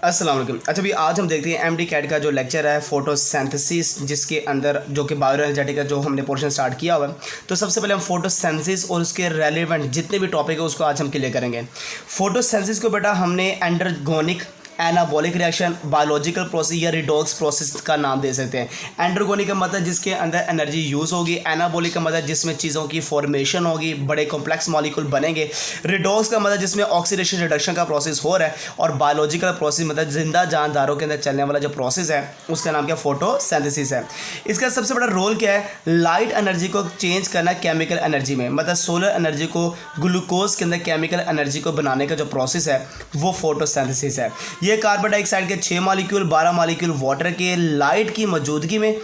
अस्सलाम वालेकुम। अच्छा भी आज हम देखते हैं एमडी कैट का जो लेक्चर है फोटोसिंथेसिस, जिसके अंदर जो कि बायोएनर्जेटिक का जो हमने पोर्शन स्टार्ट किया हुआ है। तो सबसे पहले हम फोटोसिंथेसिस और उसके रेलेवेंट जितने भी टॉपिक है उसको आज हम क्लियर करेंगे। फोटोसिंथेसिस को बेटा हमने endergonic, anabolic reaction, biological process या रिडॉक्स प्रोसेस का नाम दे सकते हैं। एंडरगोनिक का मतलब जिसके अंदर एनर्जी यूज़ होगी, एनाबॉलिक का मतलब जिसमें चीज़ों की फॉर्मेशन होगी, बड़े कॉम्प्लेक्स मॉलिक्यूल बनेंगे। रिडॉक्स का मतलब जिसमें ऑक्सीडेशन रिडक्शन का प्रोसेस हो रहा है। और बायोलॉजिकल प्रोसेस मतलब जिंदा जानदारों के अंदर चलने वाला जो प्रोसेस है उसका नाम क्या, फोटोसिंथेसिस है। इसका सबसे बड़ा रोल क्या है, लाइट एनर्जी को चेंज करना केमिकल एनर्जी में, मतलब सोलर एनर्जी को ग्लूकोज के अंदर केमिकल एनर्जी को बनाने का जो प्रोसेस है वो फोटोसिंथेसिस है। ये कार्बन डाइऑक्साइड के 6 मॉलिक्यूल, 12 मॉलिक्यूल वाटर के लाइट की मौजूदगी में,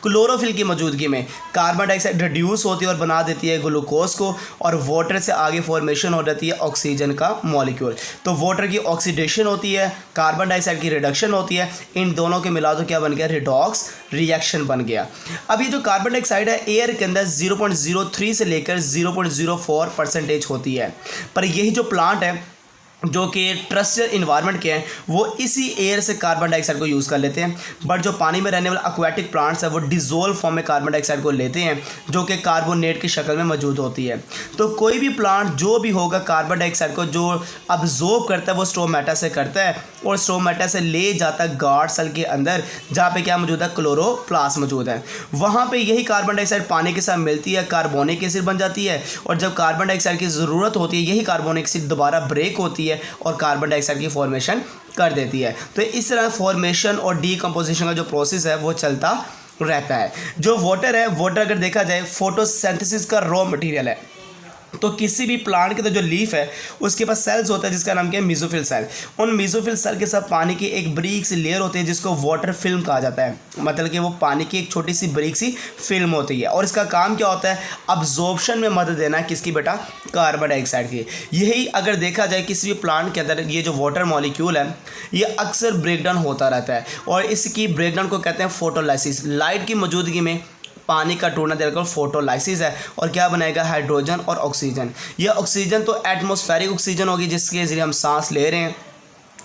क्लोरोफिल की मौजूदगी में कार्बन डाइऑक्साइड रिड्यूस होती है और बना देती है ग्लूकोज को, और वाटर से आगे फॉर्मेशन हो जाती है ऑक्सीजन का मॉलिक्यूल। तो वाटर की ऑक्सीडेशन होती है, कार्बन डाइऑक्साइड की रिडक्शन होती है, इन दोनों के मिला तो क्या बन गया, रिडॉक्स रिएक्शन बन गया। अब ये जो कार्बन डाइऑक्साइड है एयर के अंदर 0.03 से लेकर 0.04% होती है, पर यही जो प्लांट है जो कि ट्रस्टियल इन्वायरमेंट के हैं वो इसी एयर से कार्बन डाइऑक्साइड को यूज़ कर लेते हैं। बट जो पानी में रहने वाले एक्वाटिक प्लांट्स हैं वो डिज़ोल्व फॉर्म में कार्बन डाइऑक्साइड को लेते हैं जो कि कार्बोनेट की शक्ल में मौजूद होती है। तो कोई भी प्लांट जो भी होगा कार्बन डाइऑक्साइड को जो अब्जॉर्ब करता है वो स्टोमेटा से करता है, और स्टोमेटा से ले जाता है गार्ड सेल के अंदर जहाँ पे क्या मौजूद है, क्लोरोप्लास्ट मौजूद है। वहाँ पे यही कार्बन डाइऑक्साइड पानी के साथ मिलती है, कार्बोनिक एसिड बन जाती है, और जब कार्बन डाइऑक्साइड की ज़रूरत होती है यही कार्बोनिक एसिड दोबारा ब्रेक होती है और कार्बन डाइऑक्साइड की फॉर्मेशन कर देती है। तो इस तरह फॉर्मेशन और डीकंपोजिशन का जो प्रोसेस है वो चलता रहता है। जो वाटर है, वाटर अगर देखा जाए फोटोसिंथेसिस का रॉ मटेरियल है। तो किसी भी प्लांट के तो जो लीफ है उसके पास सेल्स होता है जिसका नाम क्या है, मेसोफिल सेल। उन मेसोफिल सेल के साथ पानी की एक बारीक सी लेयर होती है जिसको वाटर फिल्म कहा जाता है, मतलब कि वो पानी की एक छोटी सी बारीक सी फिल्म होती है, और इसका काम क्या होता है, अब्जॉर्प्शन में मदद देना है किसकी बेटा, कार्बन डाइऑक्साइड की। यही अगर देखा जाए किसी भी प्लांट के अंदर ये जो वाटर मॉलिक्यूल है ये अक्सर ब्रेकडाउन होता रहता है, और इसकी ब्रेकडाउन को कहते हैं फोटोलाइसिस। लाइट की मौजूदगी में पानी का टूटना देखकर फोटोलाइसिस है, और क्या बनाएगा, हाइड्रोजन और ऑक्सीजन। यह ऑक्सीजन तो एटमॉस्फेरिक ऑक्सीजन होगी जिसके ज़रिए हम सांस ले रहे हैं।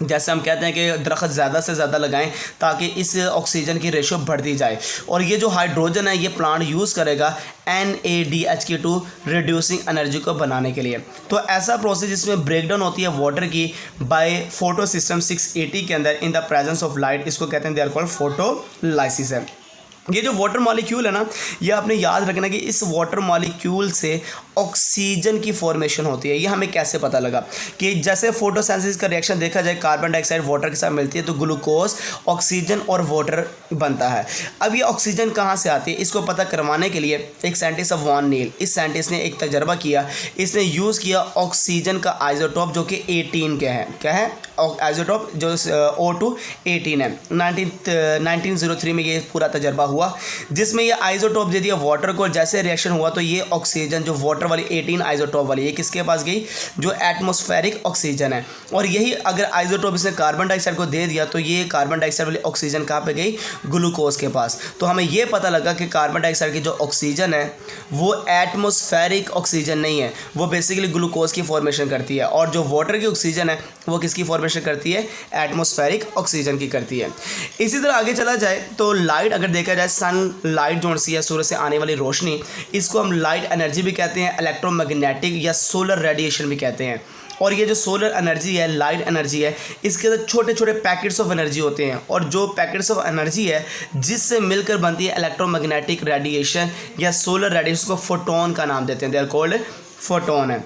जैसे हम कहते हैं कि दरख्त ज़्यादा से ज़्यादा लगाएं ताकि इस ऑक्सीजन की रेशो बढ़ती जाए। और ये जो हाइड्रोजन है ये प्लांट यूज़ करेगा NADH2 रिड्यूसिंग एनर्जी को बनाने के लिए। तो ऐसा प्रोसेस जिसमें ब्रेकडाउन होती है वाटर की बाय फोटो सिस्टम 680 के अंदर in the presence of light, इसको कहते हैं दे आर कॉल्ड फोटोलाइसिस है। ये जो वाटर मॉलिक्यूल है ना, ये आपने याद रखना कि इस वाटर मॉलिक्यूल से ऑक्सीजन की फॉर्मेशन होती है। ये हमें कैसे पता लगा कि जैसे फोटोसिंथेसिस का रिएक्शन देखा जाए, कार्बन डाइऑक्साइड वाटर के साथ मिलती है तो ग्लूकोज, ऑक्सीजन और वाटर बनता है। अब ये ऑक्सीजन कहाँ से आती है, इसको पता करवाने के लिए एक साइंटिस्ट है वॉन नील, इस साइंटिस्ट ने एक तजर्बा किया। इसने यूज़ किया ऑक्सीजन का आइसोटोप जो कि 18 के हैं, क्या है, आइसोटोप जो O2 18 है। 1903 में ये पूरा तजर्बा हुआ जिसमें ये आइसोटोप दे दिया वाटर को। जैसे रिएक्शन हुआ तो ये ऑक्सीजन जो वाटर वाली 18 आइसोटोप वाली ये किसके पास गई, जो एटमॉस्फेरिक ऑक्सीजन है। और यही अगर आइसोटोप इसने कार्बन डाइऑक्साइड को दे दिया तो ये कार्बन डाइऑक्साइड वाली ऑक्सीजन कहाँ पे गई, ग्लूकोज के पास। तो हमें ये पता लगा कि कार्बन डाइऑक्साइड की जो ऑक्सीजन है वो एटमॉस्फेरिक ऑक्सीजन नहीं है, वो बेसिकली ग्लूकोज की फॉर्मेशन करती है, और जो वाटर की ऑक्सीजन है वो किसकी फॉर्मेशन करती है, एटमॉस्फेरिक ऑक्सीजन की करती है। इसी तरह आगे चला जाए तो लाइट अगर देखा जाए, सन लाइट जो सी है सूरज से आने वाली रोशनी, इसको हम लाइट एनर्जी भी कहते हैं, इलेक्ट्रोमैग्नेटिक या सोलर रेडिएशन भी कहते हैं। और ये जो सोलर एनर्जी है, लाइट एनर्जी है, इसके अंदर छोटे छोटे पैकेट्स ऑफ एनर्जी होते हैं, और जो पैकेट्स ऑफ एनर्जी है जिससे मिलकर बनती है इलेक्ट्रोमैग्नेटिक रेडिएशन या सोलर रेडिएशन को फोटोन का नाम देते हैं, दे आर कॉल्ड फोटोन है।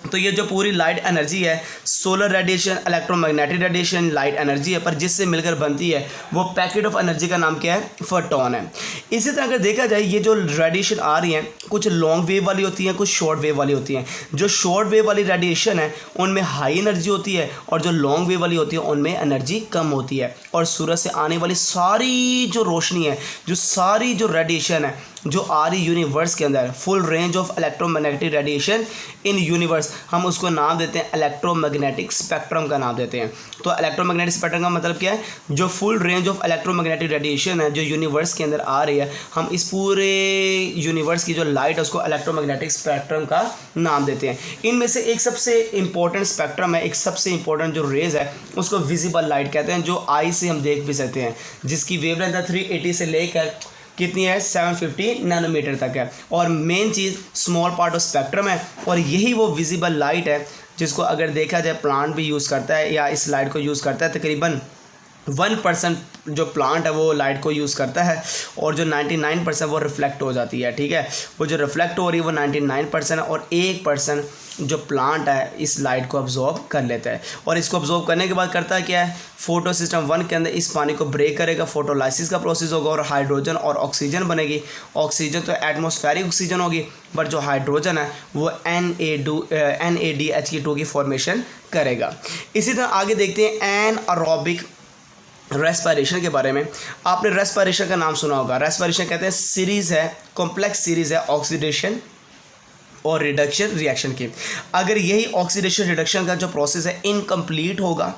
तो ये जो पूरी लाइट एनर्जी है, solar radiation, electromagnetic radiation, light energy है, पर जिससे मिलकर बनती है वो पैकेट ऑफ एनर्जी का नाम क्या है, फोटोन है। इसी तरह अगर देखा जाए ये जो रेडिएशन आ रही हैं कुछ लॉन्ग वेव वाली होती हैं, कुछ शॉर्ट वेव वाली होती हैं। जो शॉर्ट वेव वाली रेडिएशन है उनमें हाई एनर्जी होती है, और जो लॉन्ग वेव वाली होती है उनमें एनर्जी कम होती है। और सूरज से आने वाली सारी जो रोशनी है, जो सारी जो रेडिएशन है जो आ रही यूनिवर्स के अंदर, full range of electromagnetic radiation in universe, हम उसको नाम देते हैं इलेक्ट्रोमैग्नेटिक स्पेक्ट्रम का नाम देते हैं। तो इलेक्ट्रोमैग्नेटिक स्पेक्ट्रम का मतलब क्या है, जो full range of electromagnetic radiation है जो यूनिवर्स के अंदर आ रही है, हम इस पूरे यूनिवर्स की जो लाइट है उसको इलेक्ट्रोमैग्नेटिक स्पेक्ट्रम का नाम देते हैं। इनमें से एक सबसे इंपॉर्टेंट स्पेक्ट्रम है, एक सबसे इंपॉर्टेंट जो रेज है उसको विजिबल लाइट कहते हैं, जो आई से हम देख भी सकते हैं, जिसकी वेवलेंथ है 380 से लेकर कितनी है 750 नैनोमीटर तक है। और main cheese small part of spectrum है, और यही वो विजिबल लाइट है जिसको अगर देखा जाए प्लांट भी यूज़ करता है या इस लाइट को यूज़ करता है। तकरीबन 1% जो प्लांट है वो लाइट को यूज़ करता है, और जो 99% वो रिफ्लेक्ट हो जाती है। ठीक है, वो जो रिफ्लेक्ट हो रही है वो 99% है, और 1% जो प्लांट है इस लाइट को अब्जॉर्ब कर लेता है। और इसको अब्जॉर्ब करने के बाद करता है क्या है, फोटो सिस्टम 1 के अंदर इस पानी को ब्रेक करेगा, फोटोलाइसिस का प्रोसेस होगा और हाइड्रोजन और ऑक्सीजन बनेगी। ऑक्सीजन तो एटमॉस्फेरिक ऑक्सीजन होगी, बट जो हाइड्रोजन है वो NADH2 की फॉर्मेशन करेगा। इसी तरह आगे देखते हैं एनएरोबिक रेस्पिरेशन के बारे में। आपने रेस्पिरेशन का नाम सुना होगा। रेस्पिरेशन कहते हैं सीरीज़ है, कॉम्प्लेक्स सीरीज़ है ऑक्सीडेशन और रिडक्शन रिएक्शन की। अगर यही ऑक्सीडेशन रिडक्शन का जो प्रोसेस है इनकम्प्लीट होगा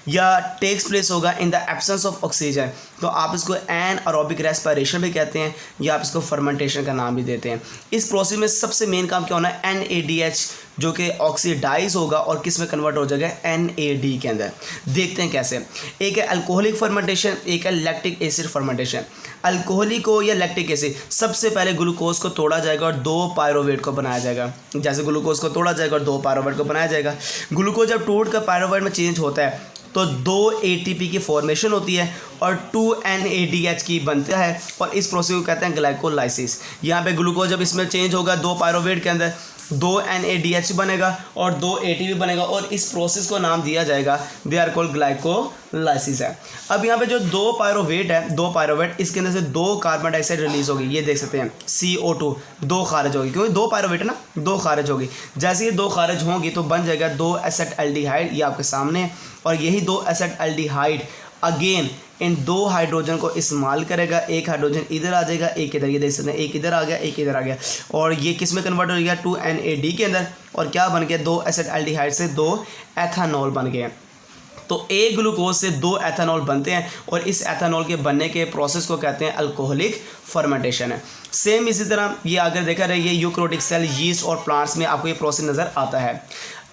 या टेक्स प्लेस होगा in the absence of oxygen, तो आप इसको एनएरोबिक रेस्पिरेशन भी कहते हैं, या आप इसको फर्मेंटेशन का नाम भी देते हैं। इस प्रोसेस में सबसे मेन काम क्या होना है, NADH जो कि ऑक्सीडाइज होगा और किस में कन्वर्ट हो जाएगा, NAD के अंदर। देखते हैं कैसे। एक है अल्कोहलिक फर्मेंटेशन, एक है लैक्टिक एसिड फर्मेंटेशन। अल्कोहलिक को या लैक्टिक एसिड, सबसे पहले ग्लूकोज को तोड़ा जाएगा और 2 पायरोवेट को बनाया जाएगा। जैसे ग्लूकोज को तोड़ा जाएगा और 2 पायरोवेट को बनाया जाएगा। ग्लूकोज जब टूट कर पायरोवेट में चेंज होता है तो 2 ATP की फॉर्मेशन होती है और 2 NADH की बनता है, और इस प्रोसेस को कहते हैं ग्लाइकोलाइसिस। यहाँ पे ग्लूकोज जब इसमें चेंज होगा 2 पायरोवेट के अंदर 2 NADH बनेगा और 2 ATP बनेगा, और इस प्रोसेस को नाम दिया जाएगा, दे आर कॉल्ड ग्लाइकोलाइसिस है। अब यहाँ पे जो 2 पायरोवेट है, 2 पायरोवेट, इसके अंदर से 2 कार्बन डाइऑक्साइड रिलीज होगी। ये देख सकते हैं CO2, 2 खारिज होगी, क्योंकि 2 पायरोवेट है ना, 2 खारिज होगी। जैसे ये 2 खारिज होंगी तो बन जाएगा 2 एसेटल्डिहाइड, ये आपके सामने है। और यही 2 एसेटल्डिहाइड अगेन इन 2 हाइड्रोजन को इस्तेमाल करेगा। एक हाइड्रोजन इधर आ जाएगा, एक इधर, ये देख सकते हैं, एक इधर आ गया, एक इधर आ गया, और ये किस में कन्वर्ट हो गया, 2 NAD के अंदर। और क्या बन गया, 2 एसेटल्डिहाइड से 2 एथानॉल बन गए। तो एक ग्लूकोज से 2 एथानॉल बनते हैं, और इस एथानॉल के बनने के प्रोसेस को कहते हैं अल्कोहलिक फर्मेंटेशन है। सेम इसी तरह ये अगर देखा रहे, ये यूकैरियोटिक सेल, यीस्ट और प्लांट्स में आपको ये प्रोसेस नज़र आता है।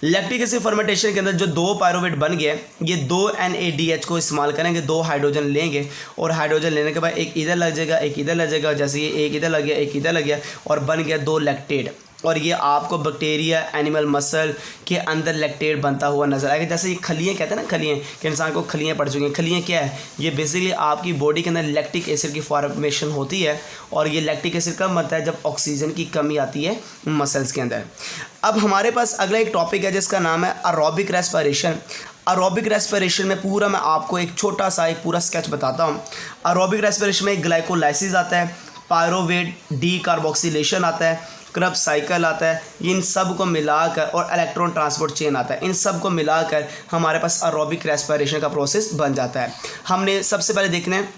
लैक्टिक एसिड फर्मेंटेशन के अंदर जो 2 पायरोवेट बन गए, ये 2 NADH को इस्तेमाल करेंगे, 2 हाइड्रोजन लेंगे, और हाइड्रोजन लेने के बाद एक इधर लग जाएगा, एक इधर लग जाएगा। जैसे ये एक इधर लग गया, एक इधर लग गया, और बन गया 2 लैक्टेट। और ये आपको बैक्टीरिया, एनिमल मसल के अंदर लैक्टेट बनता हुआ नजर आएगा। जैसे ये खलियाँ कहते हैं ना, खलियाँ, कि इंसान को खलियाँ पड़ चुकी हैं। खलियाँ क्या है, ये बेसिकली आपकी बॉडी के अंदर लैक्टिक एसिड की फॉर्मेशन होती है, और ये लैक्टिक एसिड कब बनता है, जब ऑक्सीजन की कमी आती है मसल्स के अंदर। अब हमारे पास अगला एक टॉपिक है जिसका नाम है एरोबिक रेस्पिरेशन। एरोबिक रेस्पिरेशन में पूरा मैं आपको एक छोटा सा एक पूरा स्केच बताता हूँ। एरोबिक रेस्पिरेशन में ग्लाइकोलाइसिस आता है, पायरोवेट डीकार्बोक्सिलेशन आता है, क्रब साइकिल आता है। इन सब को मिलाकर, और इलेक्ट्रॉन ट्रांसपोर्ट चेन आता है, इन सब को मिलाकर हमारे पास एरोबिक रेस्पिरेशन का प्रोसेस बन जाता है। हमने सबसे पहले देखना है,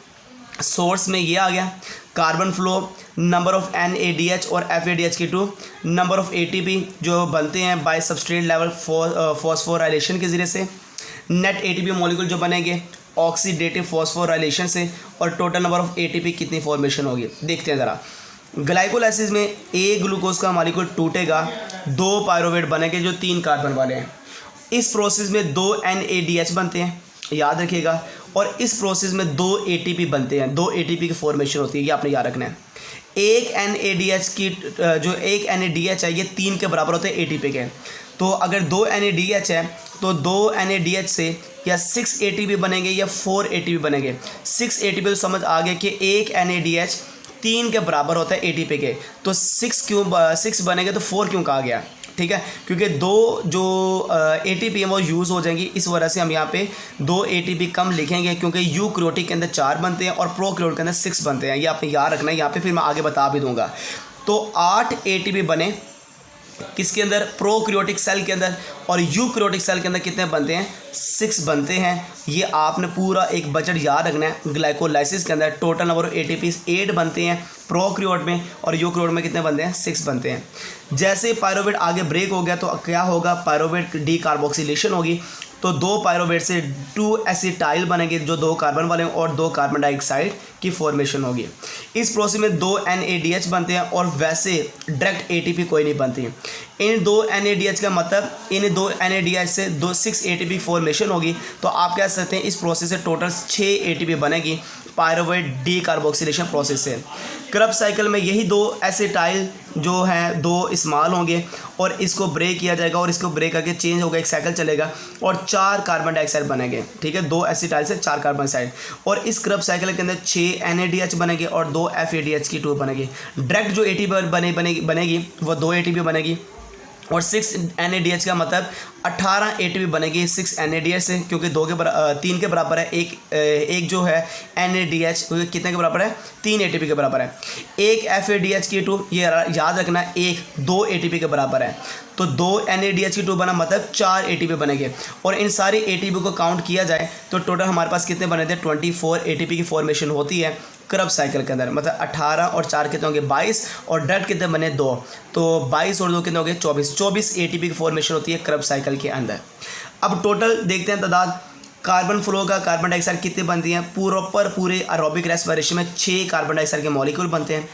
सोर्स में ये आ गया carbon flow, number of NADH और FADH की 2, नंबर ऑफ ATP जो बनते हैं बाय सबस्ट्रेट लेवल फॉस्फोराइलेशन के ज़रिए से, नेट ATP मॉलिक्यूल जो बनेंगे ऑक्सीडेटिव फॉस्फोराइलेशन से, और टोटल नंबर ऑफ ATP कितनी फॉर्मेशन होगी। देखते हैं ज़रा। ग्लाइकोलाइसिस में एक ग्लूकोज का मॉलिक्यूल टूटेगा, 2 पायरोवेट बनेंगे जो 3 कार्बन वाले हैं। इस प्रोसेस में 2 NADH बनते हैं, याद रखिएगा, और इस प्रोसेस में 2 ATP बनते हैं, 2 ATP की फॉर्मेशन होती है, ये आपने याद रखना है। एक NADH की जो एक NADH है ये 3 के बराबर होते हैं ATP के। तो अगर 2 NADH है तो 2 NADH से या 6 ATP बनेंगे या 4 ATP बनेंगे। 6 ATP तो समझ आ गया कि एक NADH 3 के बराबर होता है ATP के, तो 6 बनेंगे तो 4 क्यों कहा गया, ठीक है, क्योंकि 2 जो ATP है वो यूज़ हो जाएंगी। इस वजह से हम यहाँ पे 2 ATP कम लिखेंगे, क्योंकि यूकैरियोटिक के अंदर 4 बनते हैं और प्रोकैरियोटिक के अंदर 6 बनते हैं। ये आपने याद रखना है, यहाँ पे फिर मैं आगे बता भी दूंगा। तो 8 ATP बने किसके अंदर, प्रोक्रियोटिक सेल के अंदर, और यूक्रियोटिक सेल के अंदर कितने बनते हैं, 6 बनते हैं। ये आपने पूरा एक बजट याद रखना है। ग्लाइकोलाइसिस के अंदर टोटल नंबर ऑफ एटीपीज 8 बनते हैं प्रोक्रियोट में, और यूक्रियोट में कितने बनते हैं, 6 बनते हैं। जैसे पायरोवेट आगे ब्रेक हो गया तो क्या होगा, पायरोवेट डीकार्बोक्सिलेशन होगी, तो 2 पायरोवेट से 2 एसिटाइल बनेंगे जो 2 कार्बन वाले हैं, और 2 कार्बन डाइऑक्साइड की फॉर्मेशन होगी। इस प्रोसेस में 2 NADH बनते हैं, और वैसे डायरेक्ट ATP कोई नहीं बनती। इन 2 NADH का मतलब इन 2 NADH से 6 ATP फॉर्मेशन होगी। तो आप कह सकते हैं इस प्रोसेस से टोटल 6 ATP बनेगी पायरोवेट डीकार्बोक्सिलेशन प्रोसेस से। क्रब साइकिल में यही 2 एसिटाइल जो हैं 2 इस्तेमाल होंगे, और इसको ब्रेक किया जाएगा, और इसको ब्रेक करके चेंज होगा, एक साइकिल चलेगा, और 4 कार्बन डाइऑक्साइड बनेंगे। ठीक है, 2 एसिटाइल से 4 कार्बन डाइऑक्साइड, और इस क्रब साइकिल के अंदर 6 NADH बनेंगे और 2 FADH की 2 बनेगी। डायरेक्ट जो ATP बनेगी वो 2 ATP बनेगी, और 6 NADH का मतलब 18 ATP बनेगी 6 NADH से, क्योंकि 3 के बराबर है। एक जो है NADH कितने के बराबर है, 3 ATP के बराबर है। एक FADH की 2, ये याद रखना, 2 ATP के बराबर है। तो 2 NADH की 2 बना मतलब 4 ATP बनेंगे, और इन सारी ATP को काउंट किया जाए तो टोटल हमारे पास कितने बने थे, 24 ATP की फॉर्मेशन होती है क्रब साइकिल के अंदर। मतलब 18 और 4 कितने होंगे, 22, और डायरेक्ट कितने बने, 2, तो 22 और 2 कितने होंगे, 24 ATP की फॉर्मेशन होती है क्रब साइकिल के अंदर। अब टोटल देखते हैं तादाद कार्बन फ्लो का, कार्बन डाइऑक्साइड कितने बनती हैं, पूरे एरोबिक रेस्पिरेशन में 6 कार्बन डाइऑक्साइड के मॉलिक्यूल बनते हैं।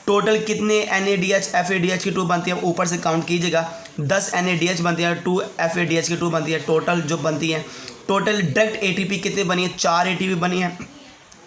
टोटल कितने NADH FADH की 2 बनती है, ऊपर से काउंट कीजिएगा, 10 NADH बनती है, 2 FADH की 2 बनती है, टोटल जो बनती है। टोटल डायरेक्ट ATP कितने बनी है, 4 ATP बनी है,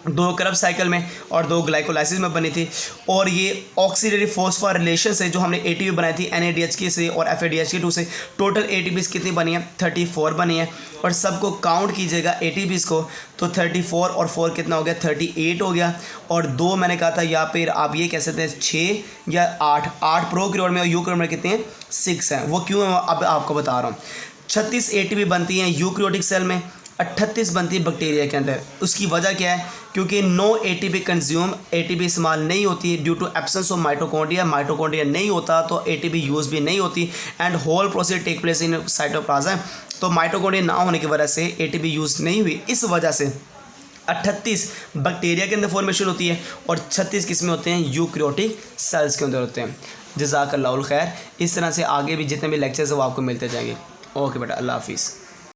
2 क्रब साइकिल में और 2 ग्लाइकोलाइसिस में बनी थी। और ये ऑक्सीडेटिव फॉस्फोर रिलेशन से जो हमने ATP बनाई थी NADH की से और FADH की 2 से, टोटल ATPs कितनी बनी है, 34 बनी है। और सबको काउंट कीजिएगा ATPs को, तो 34 और 4 कितना हो गया, 38 हो गया। और 2 मैंने कहा था, या फिर आप ये कह सकते हैं 6 या 8 प्रोक्रियोट में, और यूक्रियोट में कितने हैं, 6 हैं। वो क्यों है अब आपको बता रहा हूँ। 36 ATP बनती हैं यूक्रियोटिक सेल में, 38 बनती है बैक्टीरिया के अंदर। उसकी वजह क्या है, क्योंकि नो ATP कंज्यूम, ATP इस्तेमाल नहीं होती due to absence of mitochondria. Mitochondria नहीं होता तो ATP यूज़ भी नहीं होती, and whole process take place in cytoplasm. तो माइटोकॉन्ड्रिया ना होने की वजह से ATP यूज़ नहीं हुई। इस वजह से 38 बैक्टीरिया के अंदर फॉर्मेशन होती है, और 36 किस में होते हैं, यूक्रियोटिक सेल्स के अंदर होते हैं। जज़ाकल्लाहुल खैर। इस तरह से आगे भी जितने भी लेक्चर्स हैं वो आपको मिलते जाएंगे। ओके बेटा, अल्लाह हाफिज़।